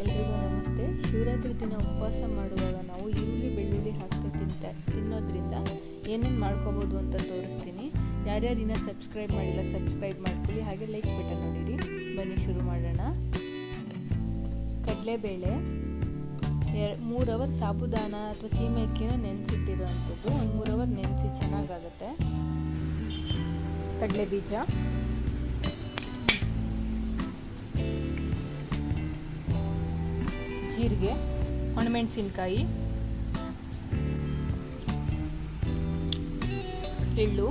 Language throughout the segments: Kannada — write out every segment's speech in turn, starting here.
ಎಲ್ರಿಗೂ ನಮಸ್ತೆ. ಶಿವರಾತ್ರಿ ದಿನ ಉಪವಾಸ ಮಾಡುವಾಗ ನಾವು ಈರುಳ್ಳಿ ಬೆಳ್ಳುಳ್ಳಿ ಹಾಕಿ ತಿನ್ನೋದ್ರಿಂದ ಏನೇನು ಮಾಡ್ಕೋಬೋದು ಅಂತ ತೋರಿಸ್ತೀನಿ. ಯಾರ್ಯಾರು ಇನ್ನೂ ಸಬ್ಸ್ಕ್ರೈಬ್ ಮಾಡಿಲ್ಲ ಸಬ್ಸ್ಕ್ರೈಬ್ ಮಾಡ್ಕೊಳ್ಳಿ, ಹಾಗೆ ಲೈಕ್ ಬಟನ್ ನೋಡಿರಿ. ಬನ್ನಿ ಶುರು ಮಾಡೋಣ. ಕಡಲೆಬೇಳೆ 3 ಅವರ್ ಸಾಬುದಾನ ಅಥವಾ ಸೀಮೆ ಅಕ್ಕಿನ ನೆನೆಸಿಟ್ಟಿರೋವಂಥದ್ದು, ಒಂದು 3 ಅವರ್ ನೆನೆಸಿ ಚೆನ್ನಾಗಾಗುತ್ತೆ. ಕಡಲೆ ಬೀಜ, ಜೀರಿಗೆ, ಒಣಮೆಣಸಿನ್ಕಾಯಿ, ಎಳ್ಳು.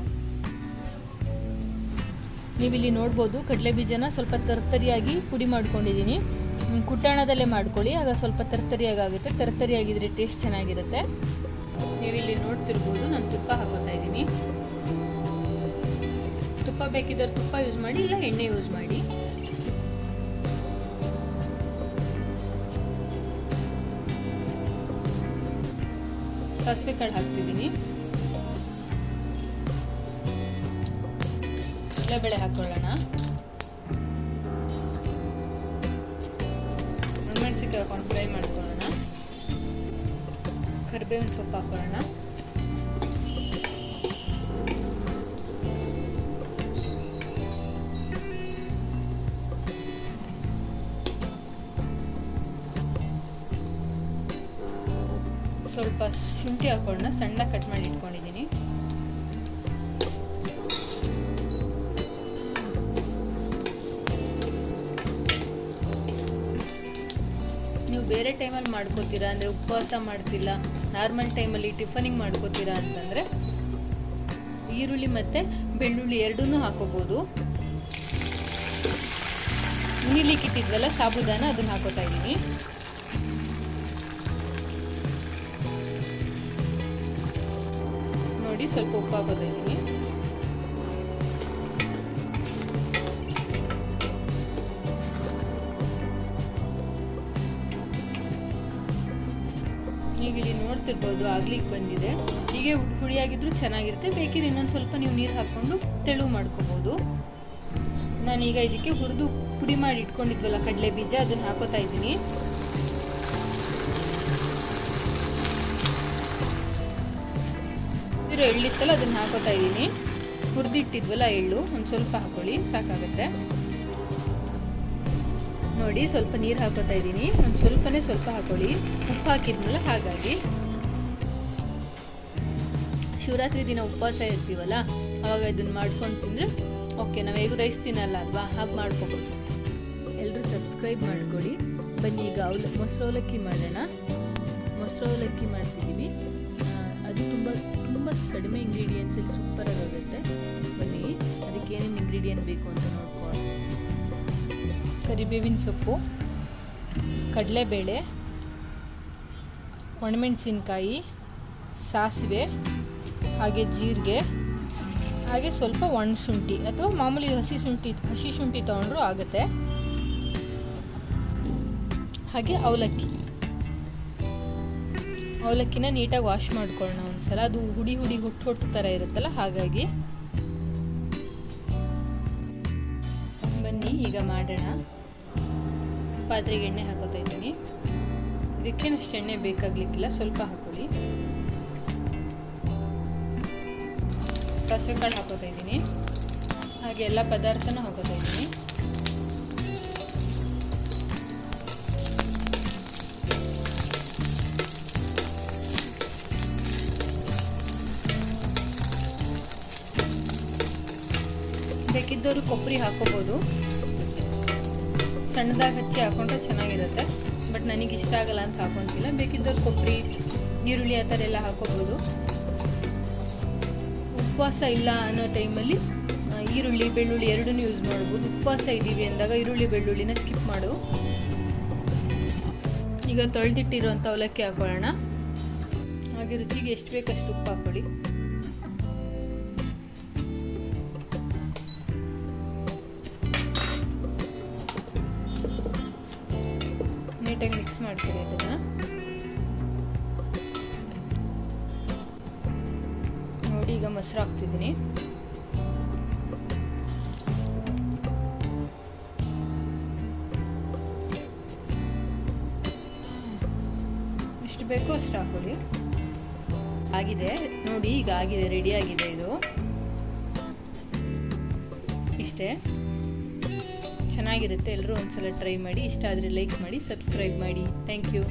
ನೀವಿಲ್ಲಿ ನೋಡ್ಬೋದು ಕಡಲೆ ಬೀಜನ ಸ್ವಲ್ಪ ತರ್ತರಿಯಾಗಿ ಪುಡಿ ಮಾಡ್ಕೊಂಡಿದ್ದೀನಿ. ಕುಟ್ಟಾಣದಲ್ಲೇ ಮಾಡ್ಕೊಳ್ಳಿ, ಆಗ ಸ್ವಲ್ಪ ತರ್ತರಿಯಾಗುತ್ತೆ. ತರ್ತರಿಯಾಗಿದ್ರೆ ಟೇಸ್ಟ್ ಚೆನ್ನಾಗಿರುತ್ತೆ. ನೀವಿಲ್ಲಿ ನೋಡ್ತಿರ್ಬೋದು, ನಾನು ತುಪ್ಪ ಹಾಕೋತಾ ಇದ್ದೀನಿ. ತುಪ್ಪ ಬೇಕಿದ್ರೆ ತುಪ್ಪ ಯೂಸ್ ಮಾಡಿ, ಇಲ್ಲ ಎಣ್ಣೆ ಯೂಸ್ ಮಾಡಿ. ಸಾಸಿವೆ ಕಾಳು ಹಾಕ್ತಿದ್ದೀನಿ. ಕಡಲೆಬೇಳೆ ಹಾಕೊಳ್ಳೋಣ. ಒಣಮೆಣಸಿನ್ಕಾಯಿ ಹಾಕೊಂಡು ಫ್ರೈ ಮಾಡ್ಕೊಳ್ಳೋಣ. ಕರಿಬೇವಿನ ಸೊಪ್ಪು ಹಾಕೊಳ್ಳೋಣ. ಸ್ವಲ್ಪ ಶುಂಠಿ ಹಾಕೊಳ್ಳೋಣ, ಸಣ್ಣ ಕಟ್ ಮಾಡಿ ಇಟ್ಕೊಂಡಿದ್ದೀನಿ. ನೀವು ಬೇರೆ ಟೈಮಲ್ಲಿ ಮಾಡ್ಕೋತೀರಾ ಅಂದರೆ, ಉಪವಾಸ ಮಾಡ್ತಿಲ್ಲ, ನಾರ್ಮಲ್ ಟೈಮಲ್ಲಿ ಟಿಫನಿಂಗ್ ಮಾಡ್ಕೋತೀರಾ ಅಂತಂದರೆ ಈರುಳ್ಳಿ ಮತ್ತು ಬೆಳ್ಳುಳ್ಳಿ ಎರಡನ್ನೂ ಹಾಕೋಬೋದು. ನೀಲಿಕ್ಕಿಟ್ಟಿದ್ವಲ್ಲ ಸಾಬುದಾನ, ಅದನ್ನು ಹಾಕೋತಾ ಇದ್ದೀನಿ. ನೋಡಿ, ಸ್ವಲ್ಪ ಉಪ್ಪು ಹಾಕೋತಾ ಇದ್ದೀನಿ. ನೀವಿಲ್ಲಿ ನೋಡ್ತಿರ್ಬೋದು, ಆಗ್ಲಿಕ್ಕೆ ಬಂದಿದೆ. ಹೀಗೆ ಹುಡಿಯಾಗಿದ್ರು ಚೆನ್ನಾಗಿರುತ್ತೆ. ಬೇಕಿದ್ರೆ ಇನ್ನೊಂದು ಸ್ವಲ್ಪ ನೀವು ನೀರು ಹಾಕ್ಕೊಂಡು ತೆಳು ಮಾಡ್ಕೋಬೋದು. ನಾನೀಗ ಇದಕ್ಕೆ ಹುರಿದು ಪುಡಿ ಮಾಡಿ ಇಟ್ಕೊಂಡಿದ್ವಲ್ಲ ಕಡಲೆ ಬೀಜ, ಅದನ್ನು ಹಾಕೋತಾ ಇದ್ದೀನಿ. ಎಳ್ಳಿತ್ತಲ್ಲ ಅದನ್ನು ಹಾಕೋತಾ ಇದ್ದೀನಿ. ಹುರಿದಿಟ್ಟಿದ್ವಲ್ಲ ಎಳ್ಳು, ಒಂದು ಸ್ವಲ್ಪ ಹಾಕೊಳ್ಳಿ, ಸಾಕಾಗುತ್ತೆ. ನೋಡಿ, ಸ್ವಲ್ಪ ನೀರು ಹಾಕೋತಾ ಇದ್ದೀನಿ. ಒಂದು ಸ್ವಲ್ಪ ಹಾಕೊಳ್ಳಿ, ಉಪ್ಪು ಹಾಕಿದ್ನಲ್ಲ ಹಾಗಾಗಿ. ಶಿವರಾತ್ರಿ ದಿನ ಉಪವಾಸ ಇರ್ತೀವಲ್ಲ, ಆವಾಗ ಇದನ್ನು ಮಾಡ್ಕೊಂಡು ತಿಂದರೆ ಓಕೆ. ನಾವು ಹೇಗೂ ರೈಸ್ ತಿನ್ನಲ್ಲ ಅಲ್ವಾ, ಹಾಗೆ ಮಾಡ್ಕೋಬೋದು. ಎಲ್ಲರೂ ಸಬ್ಸ್ಕ್ರೈಬ್ ಮಾಡ್ಕೊಳ್ಳಿ. ಬನ್ನಿ ಈಗ ಮೊಸರು ಅವಲಕ್ಕಿ ಮಾಡೋಣ. ಮೊಸರು ಅವಲಕ್ಕಿ ಮಾಡ್ತಿದ್ದೀವಿ. ಅದು ತುಂಬ ಕಡಿಮೆ ಇಂಗ್ರೀಡಿಯೆಂಟ್ಸಲ್ಲಿ ಸೂಪರಾಗಿ ಆಗುತ್ತೆ. ಬನ್ನಿ ಅದಕ್ಕೆ ಏನೇನು ಇಂಗ್ರೀಡಿಯೆಂಟ್ ಬೇಕು ಅಂತ ನೋಡ್ಕೊಳ್ಳಿ. ಕರಿಬೇವಿನ ಸೊಪ್ಪು, ಕಡಲೆಬೇಳೆ, ಒಣಮೆಣಸಿನ್ಕಾಯಿ, ಸಾಸಿವೆ, ಹಾಗೆ ಜೀರಿಗೆ, ಹಾಗೆ ಸ್ವಲ್ಪ ಒಣ ಶುಂಠಿ ಅಥವಾ ಮಾಮೂಲಿ ಹಸಿ ಶುಂಠಿ ತೊಗೊಂಡ್ರೂ ಆಗುತ್ತೆ. ಹಾಗೆ ಅವಲಕ್ಕಿನ ನೀಟಾಗಿ ವಾಶ್ ಮಾಡ್ಕೊಳ್ಳೋಣ ಒಂದ್ಸಲ. ಅದು ಹುಡಿ ಹೊಟ್ಟು ಥರ ಇರುತ್ತಲ್ಲ, ಹಾಗಾಗಿ. ಬನ್ನಿ ಈಗ ಮಾಡೋಣ. ಪಾತ್ರೆಗೆ ಎಣ್ಣೆ ಹಾಕೋತಾ ಇದ್ದೀನಿ. ಇದಕ್ಕೇನಷ್ಟು ಎಣ್ಣೆ ಬೇಕಾಗ್ಲಿಕ್ಕಿಲ್ಲ, ಸ್ವಲ್ಪ ಹಾಕೊಳ್ಳಿ. ಸಾಸಿವೆ ಕಾಳು ಹಾಕೋತಾ ಇದ್ದೀನಿ. ಹಾಗೆ ಎಲ್ಲ ಪದಾರ್ಥನೂ ಹಾಕೋತಾ ಇದ್ದೀನಿ. ಬೇಕಿದ್ದವರು ಕೊಬ್ಬರಿ ಹಾಕೋಬೋದು, ಸಣ್ಣದಾಗಿ ಹಚ್ಚಿ ಹಾಕೊಂಡ್ರೆ ಚೆನ್ನಾಗಿರುತ್ತೆ. ಬಟ್ ನನಗೆ ಇಷ್ಟ ಆಗಲ್ಲ ಅಂತ ಹಾಕೊತಿಲ್ಲ. ಬೇಕಿದ್ದವ್ರು ಕೊಬ್ಬರಿ, ಈರುಳ್ಳಿ ಆ ಥರ ಎಲ್ಲ ಹಾಕೋಬೋದು. ಉಪವಾಸ ಇಲ್ಲ ಅನ್ನೋ ಟೈಮಲ್ಲಿ ಈರುಳ್ಳಿ ಬೆಳ್ಳುಳ್ಳಿ ಎರಡನ್ನೂ ಯೂಸ್ ಮಾಡ್ಬೋದು. ಉಪವಾಸ ಇದ್ದೀವಿ ಅಂದಾಗ ಈರುಳ್ಳಿ ಬೆಳ್ಳುಳ್ಳಿನ ಸ್ಕಿಪ್ ಮಾಡು. ಈಗ ತೊಳೆದಿಟ್ಟಿರೋಂಥ ಅವಲಕ್ಕಿ ಹಾಕೊಳ್ಳೋಣ. ಹಾಗೆ ರುಚಿಗೆ ಎಷ್ಟು ಬೇಕಷ್ಟು ಉಪ್ಪು ಹಾಕೊಳ್ಳಿ. ನೀಟಾಗಿ ಮಿಕ್ಸ್ ಮಾಡ್ತೀವಿ ಇದನ್ನು. ನೋಡಿ, ಈಗ ಮೊಸರು ಹಾಕ್ತಿದ್ದೀನಿ. ಬೇಕೋ ಅಷ್ಟು ಹಾಕೊಳ್ಳಿ. ಆಗಿದೆ ನೋಡಿ, ಈಗ ಆಗಿದೆ, ರೆಡಿ ಆಗಿದೆ ಇದು. ಇಷ್ಟೇ, ಚೆನ್ನಾಗಿರುತ್ತೆ. ಎಲ್ಲರೂ ಒಂದ್ಸಲ ಟ್ರೈ ಮಾಡಿ. ಇಷ್ಟ ಆದರೆ ಲೈಕ್ ಮಾಡಿ, ಸಬ್ಸ್ಕ್ರೈಬ್ ಮಾಡಿ. Thank you.